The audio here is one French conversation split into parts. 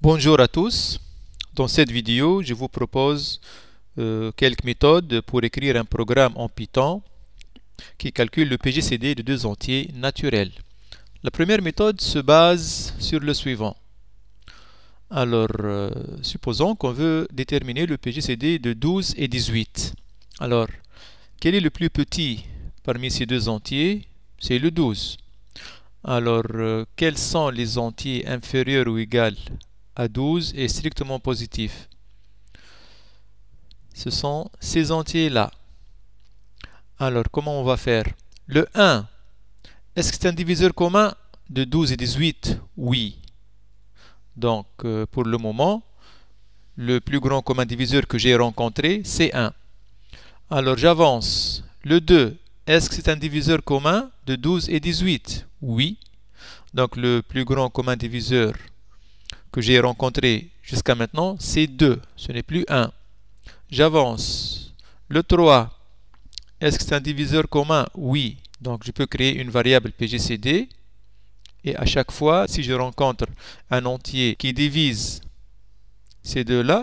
Bonjour à tous. Dans cette vidéo, je vous propose quelques méthodes pour écrire un programme en Python qui calcule le PGCD de deux entiers naturels. La première méthode se base sur le suivant. Alors, supposons qu'on veut déterminer le PGCD de 12 et 18. Alors, quel est le plus petit parmi ces deux entiers? C'est le 12. Alors, quels sont les entiers inférieurs ou égaux à 12 et strictement positifs? Ce sont ces entiers-là. Alors, comment on va faire? Le 1, est-ce que c'est un diviseur commun de 12 et 18? Oui. Donc, pour le moment, le plus grand commun diviseur que j'ai rencontré, c'est 1. Alors, j'avance. Le 2, est-ce que c'est un diviseur commun de 12 et 18? Oui. Donc, le plus grand commun diviseur que j'ai rencontré jusqu'à maintenant, c'est 2. Ce n'est plus 1. J'avance. Le 3, est-ce que c'est un diviseur commun? Oui. Donc, je peux créer une variable PGCD. Et à chaque fois, si je rencontre un entier qui divise ces deux-là,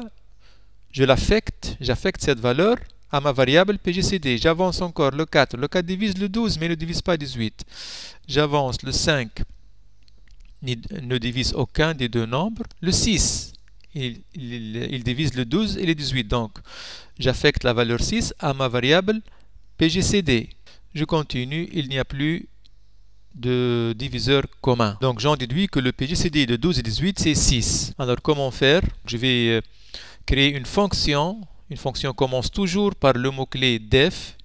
j'affecte cette valeur à ma variable PGCD. J'avance encore. Le 4. Le 4 divise le 12, mais ne divise pas 18. J'avance. Le 5 ne divise aucun des deux nombres. Le 6, il divise le 12 et le 18. Donc, j'affecte la valeur 6 à ma variable PGCD. Je continue. Il n'y a plus de diviseur commun. Donc j'en déduis que le PGCD de 12 et 18 c'est 6. Alors comment faire? Je vais créer une fonction. Une fonction commence toujours par le mot-clé def.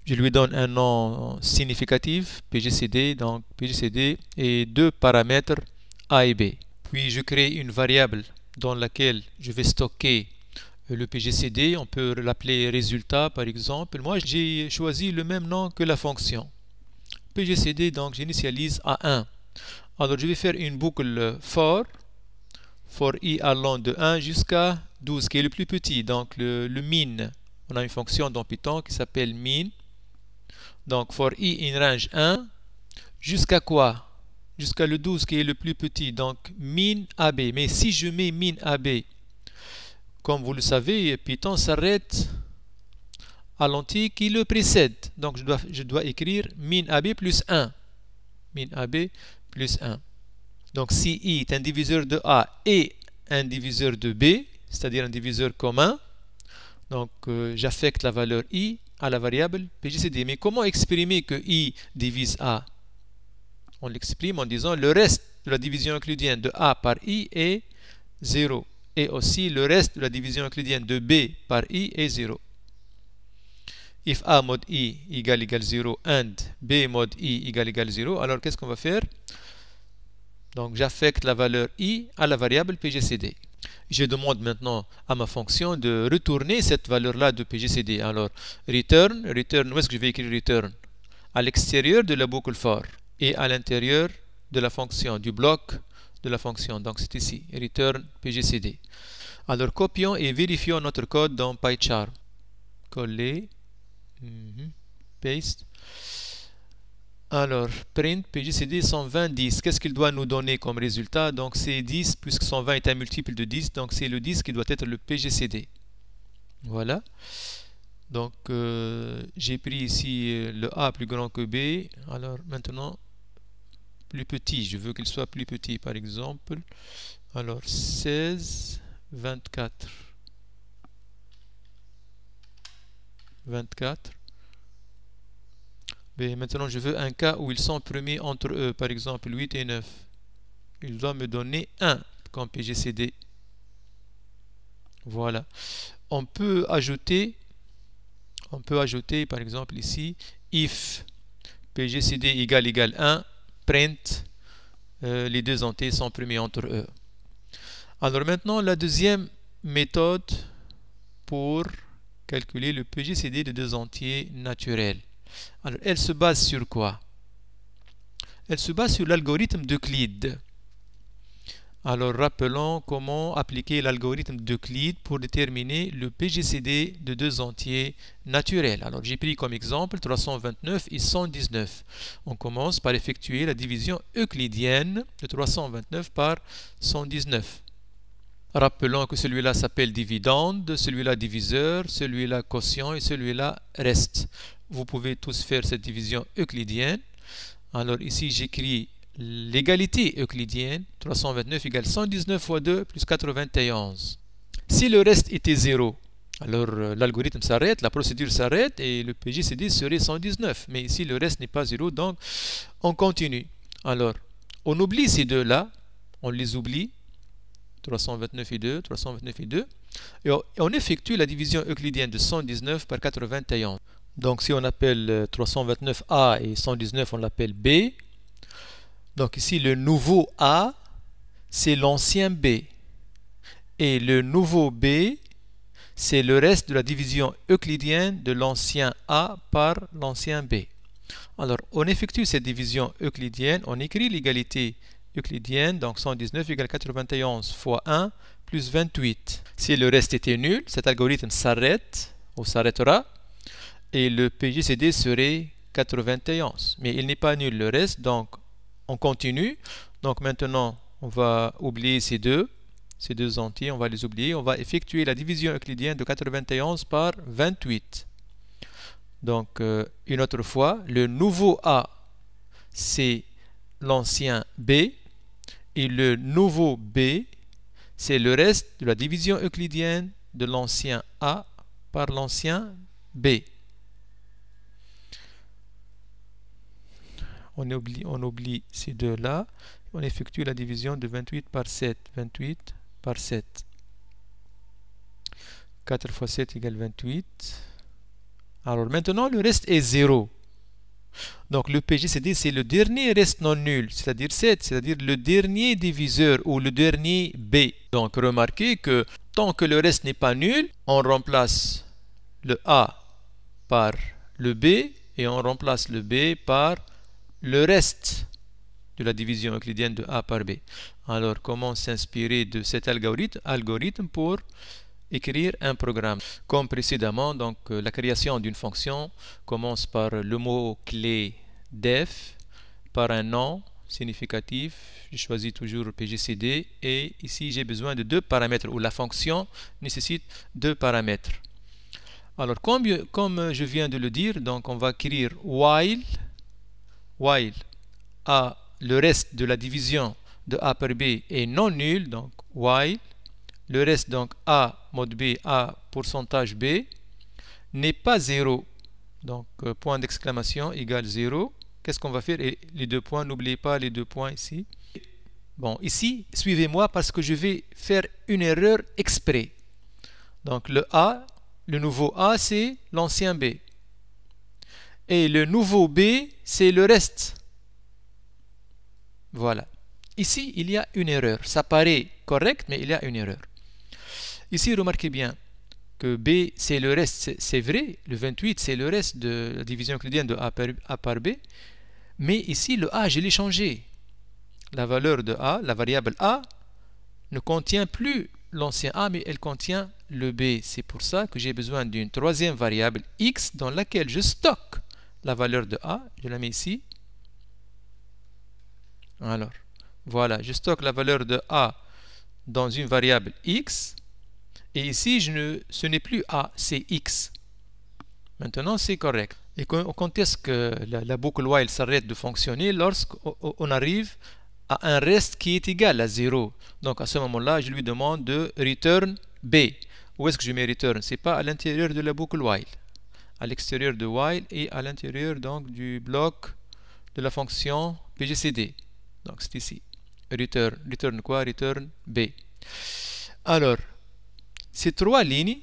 Je lui donne un nom significatif, PGCD, donc PGCD et deux paramètres A et B. Puis je crée une variable dans laquelle je vais stocker le PGCD. On peut l'appeler résultat par exemple. Moi j'ai choisi le même nom que la fonction. PGCD, donc j'initialise à 1. Alors je vais faire une boucle for i allant de 1 jusqu'à 12, qui est le plus petit, donc le min. On a une fonction dans Python qui s'appelle min. Donc for i in range 1, jusqu'à quoi? Jusqu'à le 12 qui est le plus petit, donc min AB. Mais si je mets min AB, comme vous le savez, Python s'arrête à l'entier qui le précède. Donc je dois écrire min AB plus 1. Min AB plus 1. Donc si i est un diviseur de A et un diviseur de B, c'est-à-dire un diviseur commun, donc j'affecte la valeur i à la variable PGCD. Mais comment exprimer que i divise A? On l'exprime en disant le reste de la division euclidienne de A par i est 0. Et aussi le reste de la division euclidienne de B par i est 0. If A mod i égale 0 and B mod i égale 0, alors qu'est-ce qu'on va faire? Donc j'affecte la valeur i à la variable PGCD. Je demande maintenant à ma fonction de retourner cette valeur-là de PGCD. Alors return, où est-ce que je vais écrire return? À l'extérieur de la boucle for et à l'intérieur de la fonction, du bloc de la fonction. Donc c'est ici, return PGCD. Alors copions et vérifions notre code dans PyCharm. Coller. Paste. Alors, print PGCD 120 10. Qu'est-ce qu'il doit nous donner comme résultat? Donc, c'est 10, puisque 120 est un multiple de 10. Donc, c'est le 10 qui doit être le PGCD. Voilà. Donc, j'ai pris ici le A plus grand que B. Alors, maintenant, plus petit. Je veux qu'il soit plus petit, par exemple. Alors, 16, 24. 24. Mais maintenant, je veux un cas où ils sont premiers entre eux, par exemple 8 et 9. Il doit me donner 1 comme PGCD. Voilà. On peut ajouter, par exemple ici, if PGCD égale 1, print, les deux entiers sont premiers entre eux. Alors maintenant, la deuxième méthode pour calculer le PGCD de deux entiers naturels. Alors, elle se base sur quoi? Elle se base sur l'algorithme d'Euclide. Alors, rappelons comment appliquer l'algorithme d'Euclide pour déterminer le PGCD de deux entiers naturels. Alors, j'ai pris comme exemple 329 et 119. On commence par effectuer la division euclidienne de 329 par 119. Rappelons que celui-là s'appelle dividende, celui-là diviseur, celui-là quotient et celui-là reste. Vous pouvez tous faire cette division euclidienne. Alors ici j'écris l'égalité euclidienne, 329 égale 119 fois 2 plus 91. Si le reste était 0, alors l'algorithme s'arrête, la procédure s'arrête et le PJCD serait 119. Mais ici le reste n'est pas 0, donc on continue. Alors on oublie ces deux-là, on les oublie. 329 et 2, 329 et 2. Et on effectue la division euclidienne de 119 par 91. Donc si on appelle 329 A et 119, on l'appelle B. Donc ici, le nouveau A, c'est l'ancien B. Et le nouveau B, c'est le reste de la division euclidienne de l'ancien A par l'ancien B. Alors, on effectue cette division euclidienne, on écrit l'égalité euclidienne, donc 119 égale 91 fois 1 plus 28. Si le reste était nul, cet algorithme s'arrête ou s'arrêtera et le PJCD serait 91. Mais il n'est pas nul le reste, donc on continue. Donc maintenant, on va oublier ces deux entiers, on va les oublier. On va effectuer la division euclidienne de 91 par 28. Donc, une autre fois, le nouveau A, c'est l'ancien B, et le nouveau B, c'est le reste de la division euclidienne de l'ancien A par l'ancien B. On oublie ces deux-là, on effectue la division de 28 par 7. 28 par 7. 4 fois 7 égale 28. Alors maintenant, le reste est 0. Donc le PJCD, c'est le dernier reste non nul, c'est-à-dire 7, c'est-à-dire le dernier diviseur ou le dernier B. Donc remarquez que tant que le reste n'est pas nul, on remplace le A par le B et on remplace le B par le reste de la division euclidienne de A par B. Alors comment s'inspirer de cet algorithme pour écrire un programme? Comme précédemment, donc la création d'une fonction commence par le mot-clé def, par un nom significatif. Je choisis toujours PJCD et ici j'ai besoin de deux paramètres où la fonction nécessite deux paramètres. Alors comme je viens de le dire, donc on va écrire while A, le reste de la division de A par B est non nul, donc while le reste, donc A mod B, A pourcentage B, n'est pas 0. Donc, point d'exclamation égale 0. Qu'est-ce qu'on va faire? Et les deux points, n'oubliez pas les deux points ici. Bon, ici, suivez-moi parce que je vais faire une erreur exprès. Donc, le A, le nouveau A, c'est l'ancien B. Et le nouveau B, c'est le reste. Voilà. Ici, il y a une erreur. Ça paraît correct, mais il y a une erreur. Ici, remarquez bien que B, c'est le reste, c'est vrai, le 28, c'est le reste de la division euclidienne de A par B, mais ici, le A, je l'ai changé. La valeur de A, la variable A, ne contient plus l'ancien A, mais elle contient le B. C'est pour ça que j'ai besoin d'une troisième variable X dans laquelle je stocke la valeur de A. Je la mets ici. Alors, voilà, je stocke la valeur de A dans une variable X. Et ici, ce n'est plus A, c'est X. Maintenant, c'est correct. Et quand est-ce que la boucle while s'arrête de fonctionner? Lorsqu'on arrive à un reste qui est égal à 0. Donc, à ce moment-là, je lui demande de return B. Où est-ce que je mets return? Ce n'est pas à l'intérieur de la boucle while. À l'extérieur de while et à l'intérieur donc du bloc de la fonction PJCD. Donc, c'est ici. Return. Return quoi? Return B. Alors, ces trois lignes,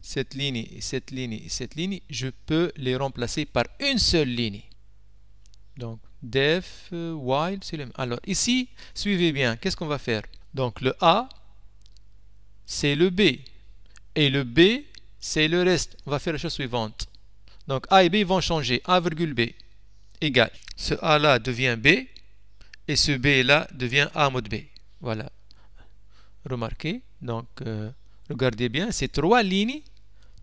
cette ligne, cette ligne, cette ligne, je peux les remplacer par une seule ligne. Donc, def, while, c'est le même. Alors, ici, suivez bien, qu'est-ce qu'on va faire? Donc, le A, c'est le B. Et le B, c'est le reste. On va faire la chose suivante. Donc, A et B vont changer. A virgule B égale. Ce A-là devient B. Et ce B-là devient A mod B. Voilà. Remarquez. Donc, regardez bien, ces trois lignes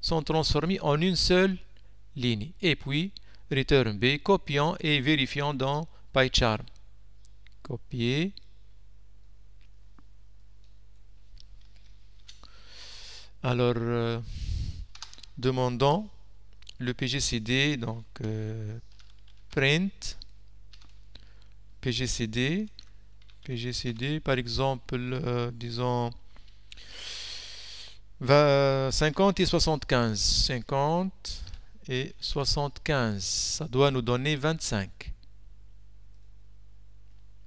sont transformées en une seule ligne. Et puis, return B, copiant et vérifiant dans PyCharm. Copier. Alors, demandons le PGCD, donc print PGCD, par exemple, disons 50 et 75. 50 et 75, ça doit nous donner 25.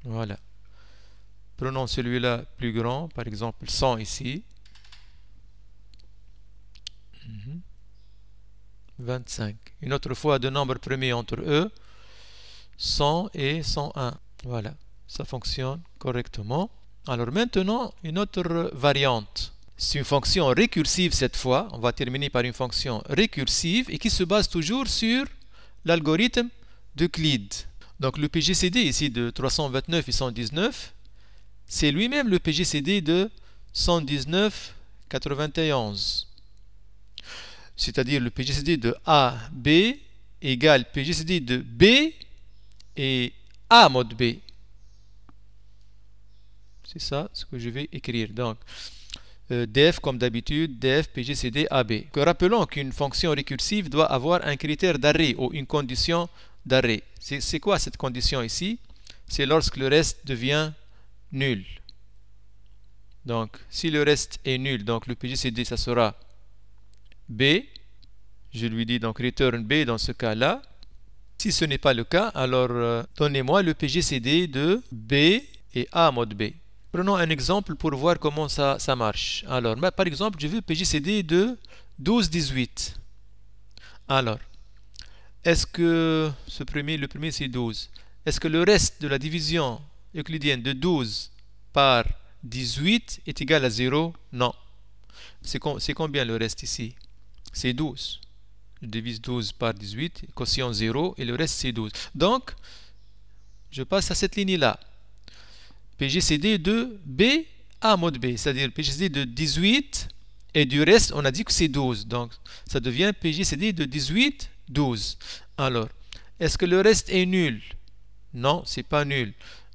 Voilà. Prenons celui-là plus grand, par exemple 100 ici. 25. Une autre fois, deux nombres premiers entre eux, 100 et 101. Voilà, ça fonctionne correctement. Alors maintenant, une autre variante. C'est une fonction récursive cette fois. On va terminer par une fonction récursive et qui se base toujours sur l'algorithme d'Euclide. Donc le PGCD ici de 329 et 119, c'est lui-même le PGCD de 119, 91. C'est-à-dire le PGCD de A, B égale PGCD de B et A mod B. C'est ça ce que je vais écrire. Donc, def comme d'habitude, def PGCD AB. Rappelons qu'une fonction récursive doit avoir un critère d'arrêt ou une condition d'arrêt. C'est quoi cette condition ici? C'est lorsque le reste devient nul. Donc, si le reste est nul, donc le PGCD, ça sera B. Je lui dis donc return B dans ce cas-là. Si ce n'est pas le cas, alors donnez-moi le PGCD de B et A mod B. Prenons un exemple pour voir comment ça marche. Alors, par exemple, je veux PGCD de 12, 18. Alors, est-ce que le premier c'est 12. Est-ce que le reste de la division euclidienne de 12 par 18 est égal à 0? Non. C'est combien le reste ici? C'est 12. Je divise 12 par 18, quotient 0, et le reste c'est 12. Donc, je passe à cette ligne-là. PGCD de B A mod B, c'est-à-dire PGCD de 18, et du reste, on a dit que c'est 12. Donc, ça devient PGCD de 18, 12. Alors, est-ce que le reste est nul? Non, c'est pas nul.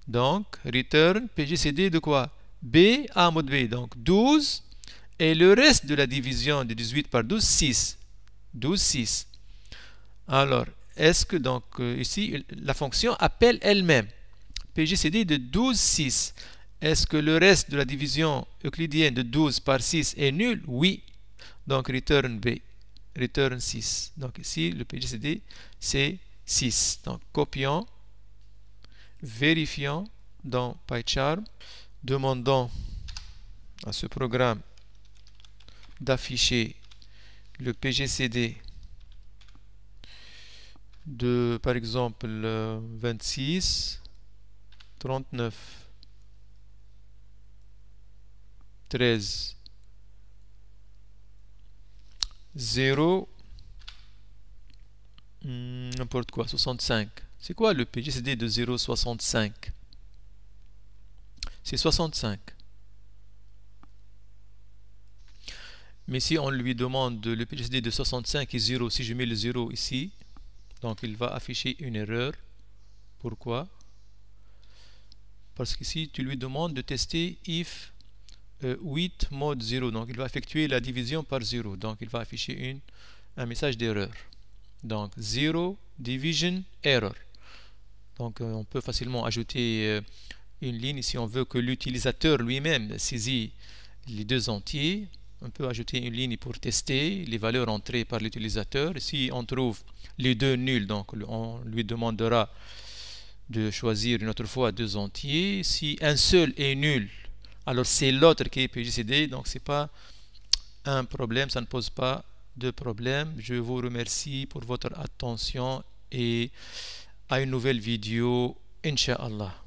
Donc, return PGCD de quoi? B A mod B, donc 12, et le reste de la division de 18 par 12, 6. 12, 6. Alors, est-ce que donc ici, la fonction appelle elle-même PGCD de 12, 6. Est-ce que le reste de la division euclidienne de 12 par 6 est nul? Oui. Donc, return B. Return 6. Donc, ici, le PGCD, c'est 6. Donc, copions, vérifions dans PyCharm, demandons à ce programme d'afficher le PGCD de, par exemple, 26, 39, 13, 0, n'importe quoi, 65. C'est quoi le PGCD de 0,65? C'est 65. Mais si on lui demande le PGCD de 65 et 0, si je mets le 0 ici, donc il va afficher une erreur. Pourquoi? Parce qu'ici, tu lui demandes de tester if 8 mod 0. Donc, il va effectuer la division par 0. Donc, il va afficher un message d'erreur. Donc, 0 division error. Donc, on peut facilement ajouter une ligne si on veut que l'utilisateur lui-même saisit les deux entiers. On peut ajouter une ligne pour tester les valeurs entrées par l'utilisateur. Si on trouve les deux nuls, donc on lui demandera de choisir une autre fois deux entiers. Si un seul est nul, alors c'est l'autre qui est PGCD, donc c'est pas un problème, ça ne pose pas de problème. Je vous remercie pour votre attention et à une nouvelle vidéo, Inch'Allah.